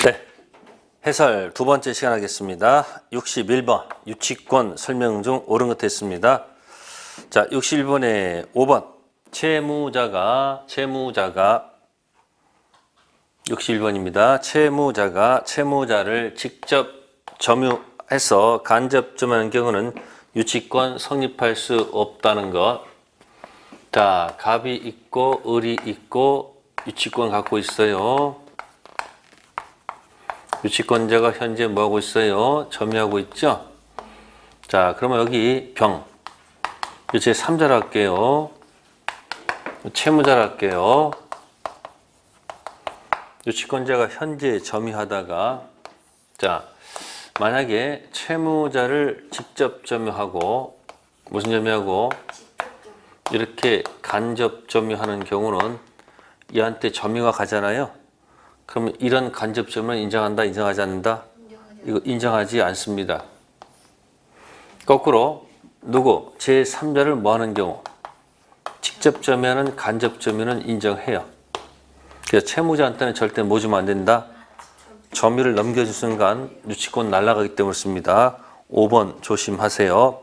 네, 해설 두 번째 시간 하겠습니다. 61번 유치권 설명 중 옳은 것 했습니다. 자, 61번에 5번 채무자가 61번입니다. 채무자가 채무자를 직접 점유해서 간접 점유하는 경우는 유치권 성립할 수 없다는 것. 자, 갑이 있고 을이 있고 유치권 갖고 있어요. 유치권자가 현재 뭐하고 있어요? 점유하고 있죠? 자, 그러면 여기 병. 제 3자를 할게요. 채무자를 할게요. 유치권자가 현재 점유하다가, 자, 만약에 채무자를 직접 점유하고, 무슨 점유하고? 이렇게 간접 점유하는 경우는 얘한테 점유가 가잖아요. 그러면 이런 간접 점유는 인정한다, 인정하지 않는다? 이거 인정하지 않습니다. 거꾸로 누구? 제3자를 뭐 하는 경우? 직접 점유하는 간접 점유는 인정해요. 그래서 채무자한테는 절대 뭐 주면 안 된다? 점유를 넘겨준 순간 유치권 날아가기 때문에 씁니다. 5번 조심하세요.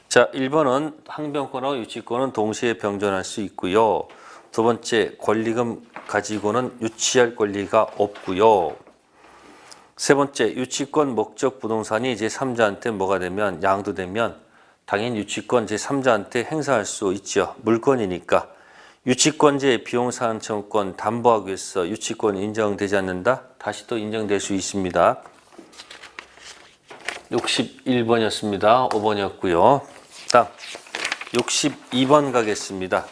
자, 1번은 항변권하고 유치권은 동시에 병존할 수 있고요. 두 번째, 권리금 가지고는 유치할 권리가 없고요. 세 번째, 유치권 목적 부동산이 제3자한테 뭐가 되면 양도되면 당연히 유치권 제3자한테 행사할 수 있죠. 물건이니까. 유치권자의 비용사항 청구권 담보하기 위해서 유치권이 인정되지 않는다? 다시 또 인정될 수 있습니다. 61번이었습니다. 5번이었고요. 다음 62번 가겠습니다.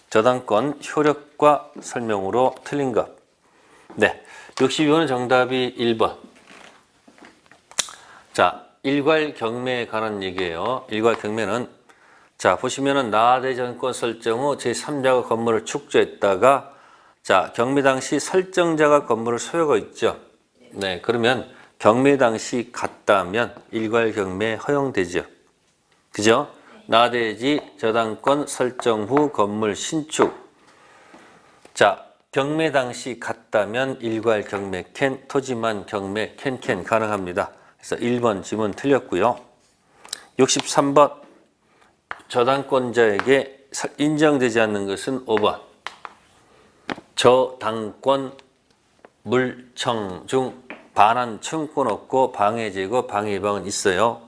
저당권 효력과 설명으로 틀린 것. 네, 62번은 정답이 1번. 자, 일괄 경매에 관한 얘기예요. 일괄 경매는 자, 보시면은 나대전권 설정 후 제3자가 건물을 축조했다가 자, 경매 당시 설정자가 건물을 소유하고 있죠. 네, 그러면 경매 당시 같다면 일괄 경매 허용되죠. 그죠? 나대지 저당권 설정 후 건물 신축. 자, 경매 당시 같다면 일괄 경매 캔, 토지만 경매 캔 가능합니다. 그래서 1번 지문 틀렸고요. 63번 저당권자에게 인정되지 않는 것은 5번. 저당권 물청 중 반환 청구권 없고 방해 제거 방해 예방은 있어요.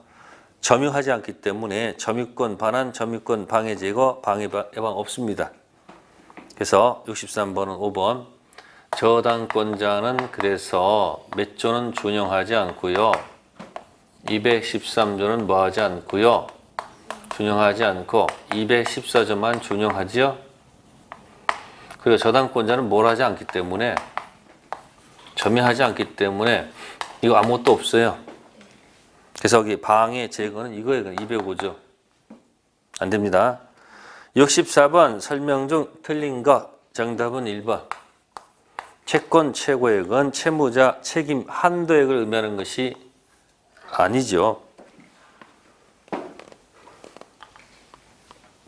점유하지 않기 때문에 점유권 반환, 점유권 방해 제거, 방해 예방 없습니다. 그래서 63번은 5번. 저당권자는 그래서 몇 조는 준용하지 않고요. 213조는 뭐 하지 않고요. 준용하지 않고 214조만 준용하지요. 그리고 저당권자는 뭘 하지 않기 때문에 점유하지 않기 때문에 이거 아무것도 없어요. 그래서 여기 방해 제거는 이거예요. 205조. 안 됩니다. 64번 설명 중 틀린 것. 정답은 1번. 채권 최고액은 채무자 책임 한도액을 의미하는 것이 아니죠.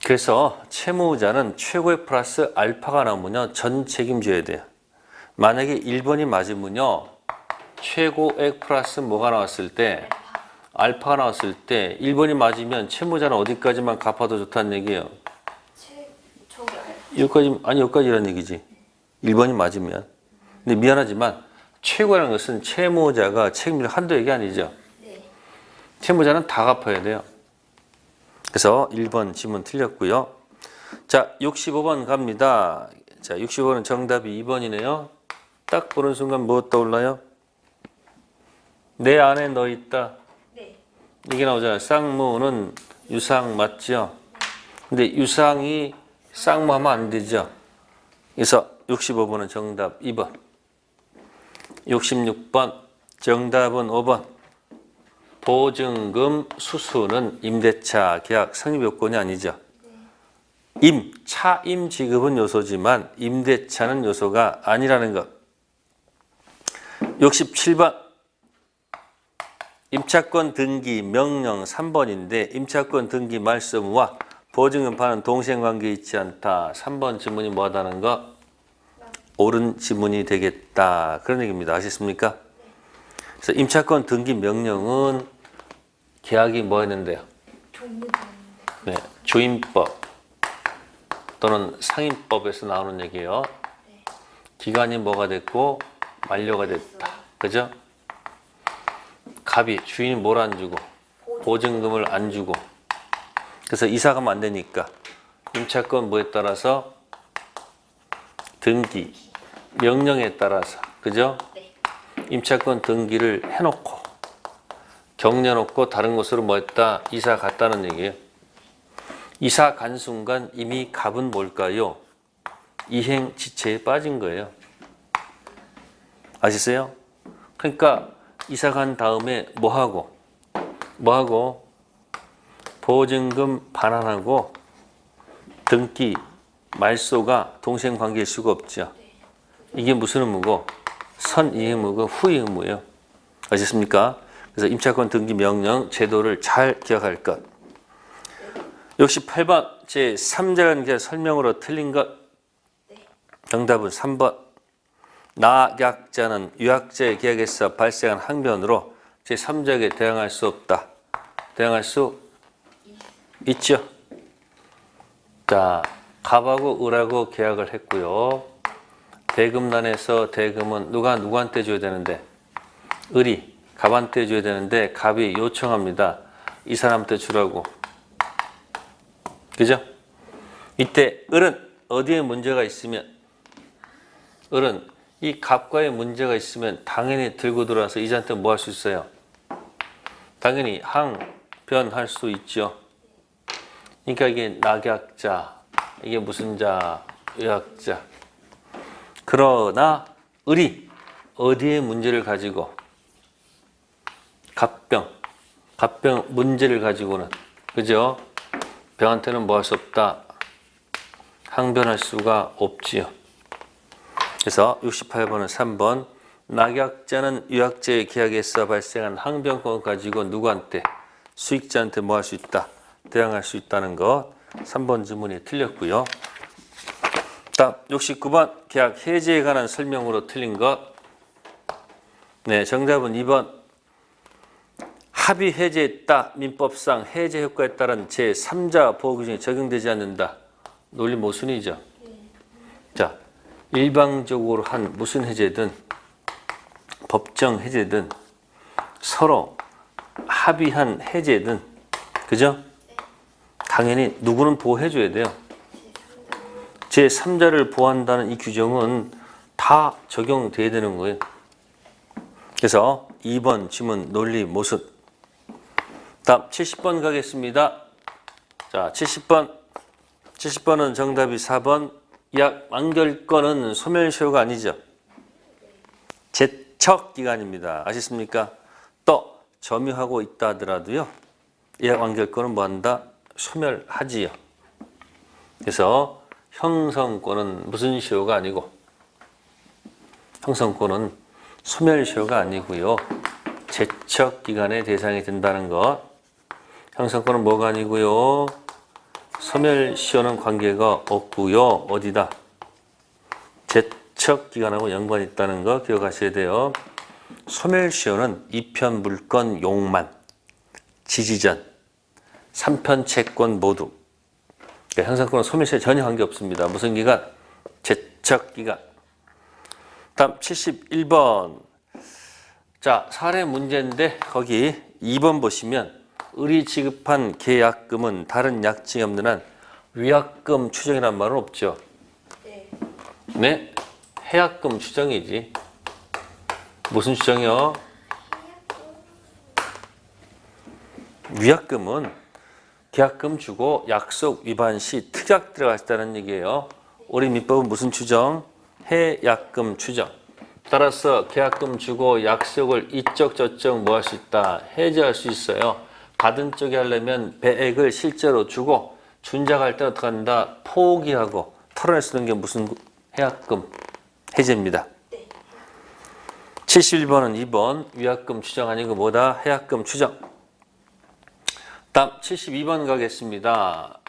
그래서 채무자는 최고액 플러스 알파가 나오면요. 전 책임져야 돼요. 만약에 1번이 맞으면요. 최고액 플러스 뭐가 나왔을 때 알파가 나왔을 때 1번이 맞으면 채무자는 어디까지만 갚아도 좋다는 얘기예요. 여기까지, 아니 여기까지라는 얘기지. 1번이 맞으면. 근데 미안하지만 최고라는 것은 채무자가 책임질 한도액이 아니죠. 채무자는 다 갚아야 돼요. 그래서 1번 지문 틀렸고요. 자, 65번 갑니다. 자, 65번은 정답이 2번이네요. 딱 보는 순간 뭐 떠올라요? 내 안에 너 있다. 이게 나오잖아요. 쌍무는 유상 맞죠? 근데 유상이 쌍무하면 안 되죠. 그래서 65번은 정답 2번. 66번 정답은 5번. 보증금 수수는 임대차 계약 성립 요건이 아니죠. 차임 지급은 요소지만 임대차는 요소가 아니라는 것. 67번 임차권 등기 명령 3번인데 임차권 등기 말소무와 보증금 파는 동생관계에 있지 않다. 3번 질문이 뭐하다는 거? 옳은 지문이 되겠다. 그런 얘기입니다. 아시겠습니까? 그래서 임차권 등기 명령은 계약이 뭐 했는데요? 네, 조인법 또는 상인법에서 나오는 얘기예요. 기간이 뭐가 됐고 만료가 됐다. 그죠? 갑이 주인이 뭘 안 주고 보증금을 안 주고 그래서 이사 가면 안 되니까 임차권 뭐에 따라서 등기 명령에 따라서 그죠? 임차권 등기를 해놓고 경려놓고 다른 곳으로 뭐 했다? 이사 갔다는 얘기예요. 이사 간 순간 이미 갑은 뭘까요? 이행 지체에 빠진 거예요. 아시세요? 그러니까 이사 간 다음에 뭐 하고 보증금 반환하고 등기 말소가 동생 관계일 수가 없죠. 이게 무슨 의무고? 선이 의무고 후의 의무예요. 아셨습니까? 그래서 임차권 등기 명령 제도를 잘 기억할 것. 68번 제3자라는 게 설명으로 틀린 것. 정답은 3번. 낙약자는 유약자의 계약에서 발생한 항변으로 제3자에게 대항할 수 없다. 대항할 수 있죠. 자, 갑하고 을하고 계약을 했고요. 대금란에서 대금은 누구한테 줘야 되는데? 을이 갑한테 줘야 되는데 갑이 요청합니다. 이 사람한테 주라고. 그죠? 이때 을은 어디에 문제가 있으면 을은 이 갑과의 문제가 있으면 당연히 들고 들어와서 이자한테 뭐 할 수 있어요? 당연히 항변할 수 있죠. 그러니까 이게 낙약자, 이게 무슨 자, 유약자. 그러나 을이 어디에 문제를 가지고 갑병 문제를 가지고는 그죠? 병한테는 뭐 할 수 없다. 항변할 수가 없지요. 그래서 68번은 3번. 낙약자는 유약자의 계약에서 발생한 항변권을 가지고 누구한테? 수익자한테 뭐 할 수 있다. 대항할 수 있다는 것. 3번 지문이 틀렸고요. 다음 69번 계약 해지에 관한 설명으로 틀린 것. 네, 정답은 2번. 합의 해제했다. 민법상 해제 효과에 따른 제3자 보호규정이 적용되지 않는다. 논리 모순이죠. 자, 일방적으로 한 무슨 해제든 법정 해제든 서로 합의한 해제든 그죠? 당연히 누구는 보호해줘야 돼요. 제3자를 보호한다는 이 규정은 다 적용돼야 되는 거예요. 그래서 2번 지문 논리 모순. 다음 70번 가겠습니다. 자, 70번은 정답이 4번. 약 완결권은 소멸시효가 아니죠. 제척기간입니다. 아시습니까? 또 점유하고 있다 하더라도요. 약 완결권은 뭐한다? 소멸하지요. 그래서 형성권은 무슨 시효가 아니고 형성권은 소멸시효가 아니고요. 제척기간의 대상이 된다는 것. 형성권은 뭐가 아니고요. 소멸시효는 관계가 없고요. 어디다? 제척기간하고 연관이 있다는 거 기억하셔야 돼요. 소멸시효는 2편 물권 용만, 지지전, 3편 채권 모두. 그러니까 형성권은 소멸시효에 전혀 관계없습니다. 무슨 기간? 제척기간. 다음 71번. 자, 사례 문제인데 거기 2번 보시면 을이 지급한 계약금은 다른 약정이 없는 한 위약금 추정이란 말은 없죠. 네? 해약금 추정이지. 무슨 추정이요? 위약금은 계약금 주고 약속 위반 시 특약 들어갔다는 얘기예요. 우리 민법은 무슨 추정? 해약금 추정. 따라서 계약금 주고 약속을 이쪽 저쪽 뭐 할 수 있다? 해지할 수 있어요. 받은 쪽이 하려면 배액을 실제로 주고 준작할 때 어떻게 한다? 포기하고 털어낼 수 있는 게 무슨 해약금 해제입니다. 71번은 2번 위약금 추정 아니고 뭐다? 해약금 추정. 다음 72번 가겠습니다.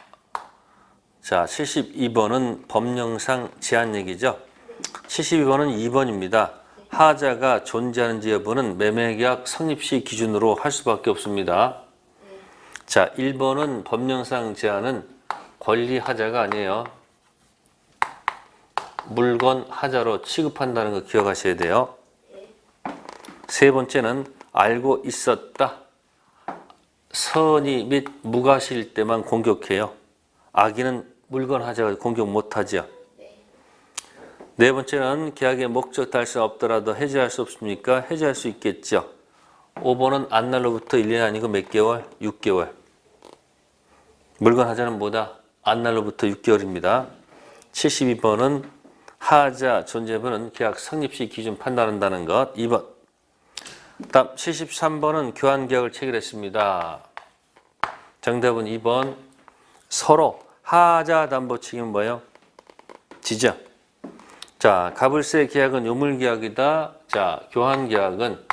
자, 72번은 법령상 제한 얘기죠. 72번은 2번입니다. 하자가 존재하는지 여부는 매매계약 성립시 기준으로 할 수밖에 없습니다. 자, 1번은 법령상 제한은 권리 하자가 아니에요. 물건 하자로 취급한다는 거 기억하셔야 돼요. 세 번째는 알고 있었다. 선의 및 무과실 때만 공격해요. 악의는 물건 하자가 공격 못하죠. 네 번째는 계약의 목적 달성 없더라도 해지할 수 없습니까? 해지할 수 있겠죠. 5번은 안날로부터 1년 아니고 몇 개월? 6개월. 물건 하자는 뭐다? 안날로부터 6개월입니다. 72번은 하자 존재 여부는 계약 성립시 기준 판단한다는 것. 2번. 다음 73번은 교환계약을 체결했습니다. 정답은 2번. 서로 하자 담보 책임은 뭐예요? 지죠. 자, 가불세 계약은 요물계약이다. 자, 교환계약은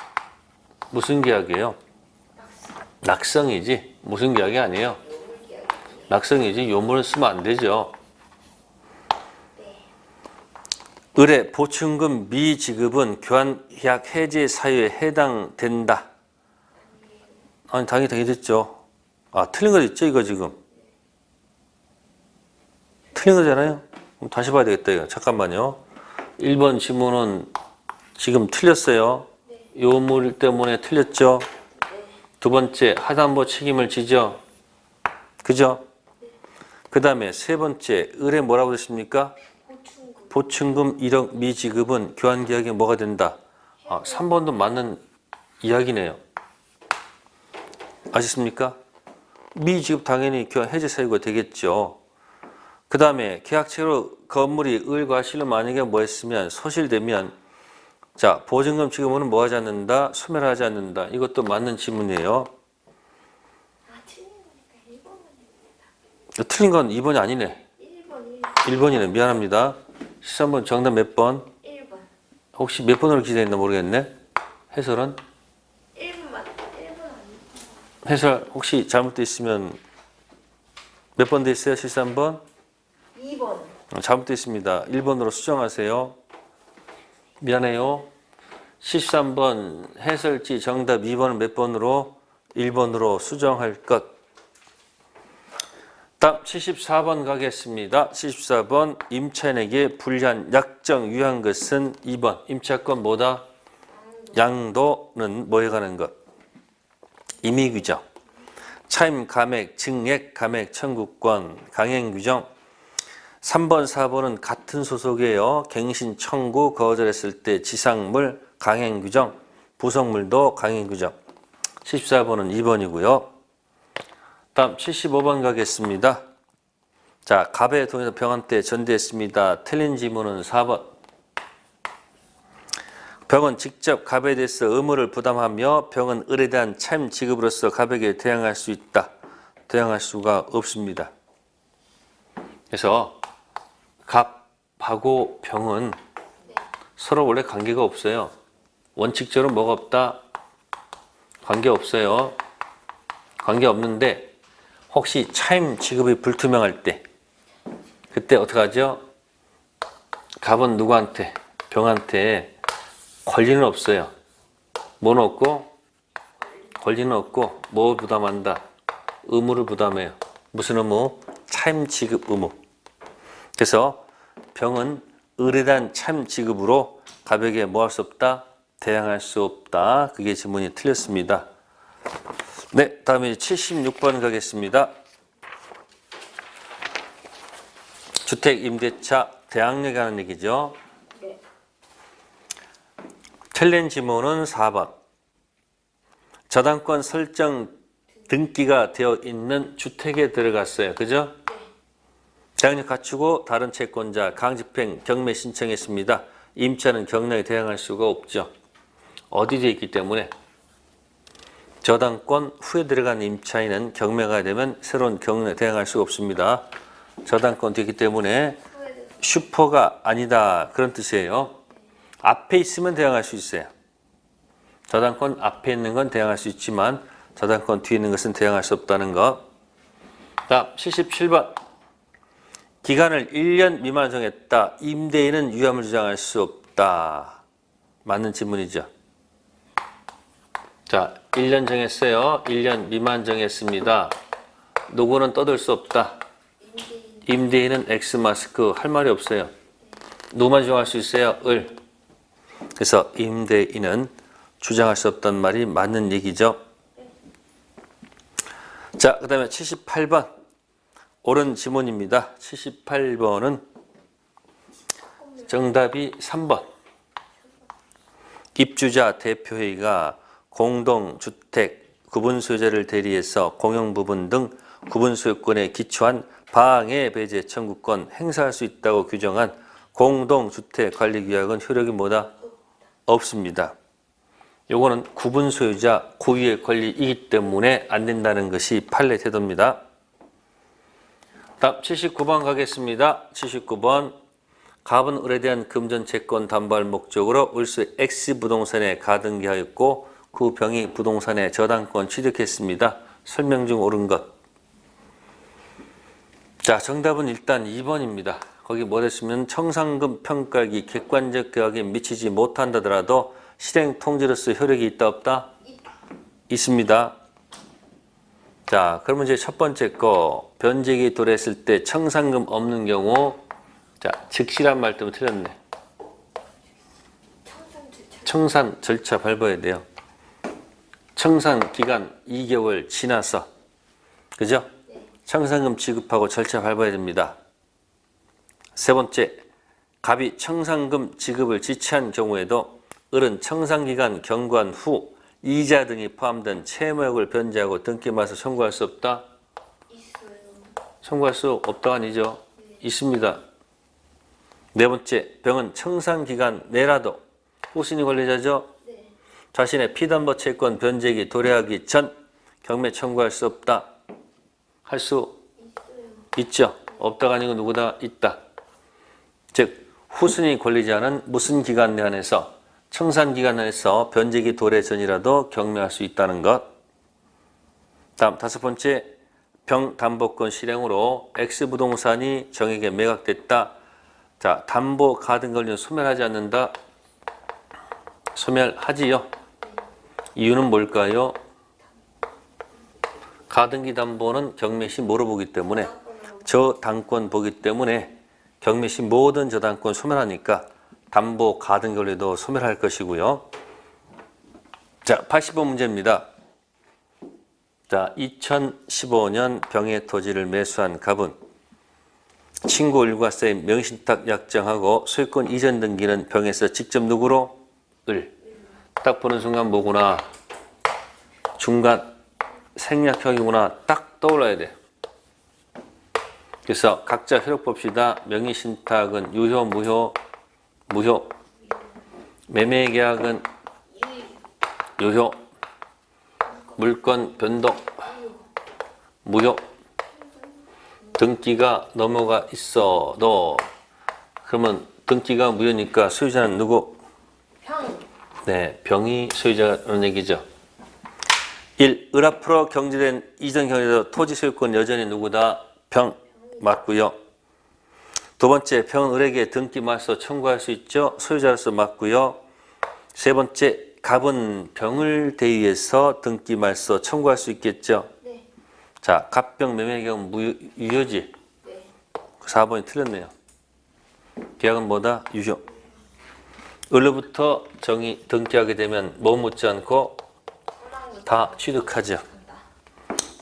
무슨 계약이에요? 낙성이지. 무슨 계약이 아니에요? 낙성이지. 요물은 쓰면 안 되죠. 의뢰 보충금 미지급은 교환계약 해지 사유에 해당된다. 아니, 당연히 됐죠. 아, 틀린 거 있죠, 이거 지금. 틀린 거잖아요. 그럼 다시 봐야 되겠다, 이거. 잠깐만요. 1번 지문은 지금 틀렸어요. 요물 때문에 틀렸죠. 두 번째, 하담보 책임을 지죠. 그죠? 그 다음에 세 번째, 의뢰 뭐라고 했습니까? 보충금 1억 미지급은 교환계약에 뭐가 된다? 3번도 맞는 이야기네요. 아셨습니까? 미지급 당연히 교환 해지 사유가 되겠죠. 그 다음에 계약체로 건물이 을과 실로 만약에 뭐 했으면 소실되면 자, 보증금 지급은 뭐 하지 않는다? 소멸하지 않는다. 이것도 맞는 지문이에요. 틀린 건 2번이 아니네. 1번이네. 미안합니다. 13번 정답 몇 번? 1번. 혹시 몇 번으로 기재했나 모르겠네. 해설은? 1번 아니에요. 해설 혹시 잘못되어 있으면 몇 번 돼 있어요? 13번? 2번. 잘못되어 있습니다. 1번으로 수정하세요. 미안해요. 13번 해설지 정답 2번은 몇 번으로? 1번으로 수정할 것. 다음 74번 가겠습니다. 74번 임차인에게 불리한 약정 유한 것은 2번. 임차권 뭐다? 양도는 뭐에 관한 것? 임의규정. 차임 감액, 증액 감액 청구권, 강행 규정. 3번, 4번은 같은 소속이에요. 갱신 청구 거절했을 때 지상물 강행 규정, 부속물도 강행 규정. 74번은 2번이고요. 다음 75번 가겠습니다. 자, 갑에 동해서 병원 때 전대했습니다. 틀린 지문은 4번. 병은 직접 갑에 대해서 의무를 부담하며 병은 을에 대한 차임 지급으로서 갑에게 대항할 수 있다. 대항할 수가 없습니다. 그래서 갑하고 병은 서로 원래 관계가 없어요. 원칙적으로 뭐가 없다? 관계 없어요. 관계 없는데 혹시 차임 지급이 불투명할 때 그때 어떡하죠? 갑은 누구한테? 병한테 권리는 없어요. 뭐는 없고? 권리는 없고 뭐 부담한다? 의무를 부담해요. 무슨 의무? 차임 지급 의무. 그래서 병은 을에 대한 차임 지급으로 갑에게 뭐 할 수 없다? 대항할 수 없다. 그게 지문이 틀렸습니다. 네, 다음에 76번 가겠습니다. 주택 임대차 대항력에 관한 얘기죠. 네. 틀린 지문은 4번. 저당권 설정 등기가 되어 있는 주택에 들어갔어요. 그죠? 네. 대항력 갖추고 다른 채권자 강집행 경매 신청했습니다. 임차는 경락에 대항할 수가 없죠. 어디 되어 있기 때문에 저당권 후에 들어간 임차인은 경매가 되면 새로운 경락에 대항할 수가 없습니다. 저당권 되기 때문에 슈퍼가 아니다 그런 뜻이에요. 앞에 있으면 대항할 수 있어요. 저당권 앞에 있는 건 대항할 수 있지만 저당권 뒤에 있는 것은 대항할 수 없다는 것. 다음 77번. 기간을 1년 미만 정했다. 임대인은 유함을 주장할 수 없다. 맞는 질문이죠. 자, 1년 정했어요. 1년 미만 정했습니다. 누구는 떠들 수 없다. 임대인은 X 마스크 할 말이 없어요. 누구만 주장할 수 있어요? 을. 그래서 임대인은 주장할 수 없다는 말이 맞는 얘기죠. 자, 그 다음에 78번. 옳은 지문입니다. 78번은 정답이 3번. 입주자 대표회의가 공동주택 구분소유자를 대리해서 공용부분 등 구분소유권에 기초한 방해 배제 청구권 행사할 수 있다고 규정한 공동주택관리규약은 효력이 뭐다? 없습니다. 요거는 구분소유자 고유의 권리이기 때문에 안 된다는 것이 판례 태도입니다. 다음 79번 가겠습니다. 79번. 갑은 을에 대한 금전 채권 담보할 목적으로 을수 X 부동산에 가등기하였고 그 병이 부동산에 저당권 취득했습니다. 설명 중 옳은 것. 자, 정답은 일단 2번입니다. 거기 뭐 됐으면 청산금 평가기 객관적 계약에 미치지 못한다더라도 실행 통지로서 효력이 있다 없다? 있습니다. 자, 그러면 이제 첫 번째 거 변제기 도래했을 때 청산금 없는 경우, 자, 즉시란 말 때문에 틀렸네. 청산 절차 밟아야 돼요. 청산 기간 2개월 지나서, 그죠? 청산금 지급하고 절차 밟아야 됩니다. 세 번째, 갑이 청산금 지급을 지체한 경우에도 을은 청산기간 경과한 후 이자 등이 포함된 채무액을 변제하고 등기말소 청구할 수 없다? 있어요. 청구할 수 없다가 아니죠. 있습니다. 네 번째, 병은 청산기간 내라도 후순위 권리자죠. 네. 자신의 피담보 채권 변제기 도래하기 전 경매 청구할 수 없다. 할 수 있죠. 없다가 아니고 누구다? 있다. 즉 후순위 권리자는 무슨 기간 내에서 청산기간 내에서 변제기 도래 전이라도 경매할 수 있다는 것. 다음 다섯 번째, 병담보권 실행으로 X부동산이 정에게 매각됐다. 자, 담보 가등 권리는 소멸하지 않는다. 소멸하지요. 이유는 뭘까요? 가등기 담보는 경매 시 뭐로 보기 때문에 저당권 보기 때문에 경매 시 모든 저당권 소멸하니까 담보 가등 권리도 소멸할 것이고요. 자, 80번 문제입니다. 자, 2015년 병의 토지를 매수한 갑은 친구 일과서에 명신탁 약정하고 소유권 이전 등기는 병에서 직접 누구로? 을. 딱 보는 순간 뭐구나? 중간 생략형이구나. 딱 떠올라야 돼. 그래서 각자 효력 봅시다. 명의신탁은 유효, 무효? 무효. 매매계약은 유효. 물건 변동 무효. 등기가 넘어가 있어도 그러면 등기가 무효니까 소유자는 누구? 병. 네, 병이 소유자라는 얘기죠. 1. 을 앞으로 경제된 이전 경제도 토지 소유권 여전히 누구다? 병. 맞고요. 두 번째, 병은 을에게 등기말소 청구할 수 있죠. 소유자로서 맞고요. 세 번째, 갑은 병을 대위해서 등기말소 청구할 수 있겠죠. 네. 자, 갑병 매매 계약은 유효지. 네. 4번이 틀렸네요. 계약은 뭐다? 유효. 을로부터 정이 등기하게 되면 뭐 묻지 않고 다 취득하죠.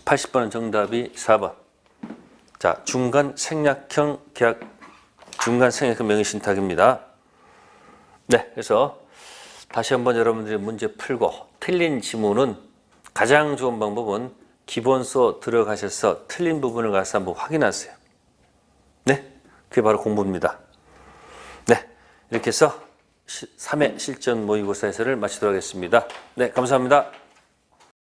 80번은 정답이 4번. 자, 중간 생략형 계약, 중간 생략형 명의신탁입니다. 네, 그래서 다시 한번 여러분들이 문제 풀고 틀린 지문은 가장 좋은 방법은 기본서 들어가셔서 틀린 부분을 가서 한번 확인하세요. 네, 그게 바로 공부입니다. 네, 이렇게 해서 3회 실전 모의고사 해설을 마치도록 하겠습니다. 네, 감사합니다.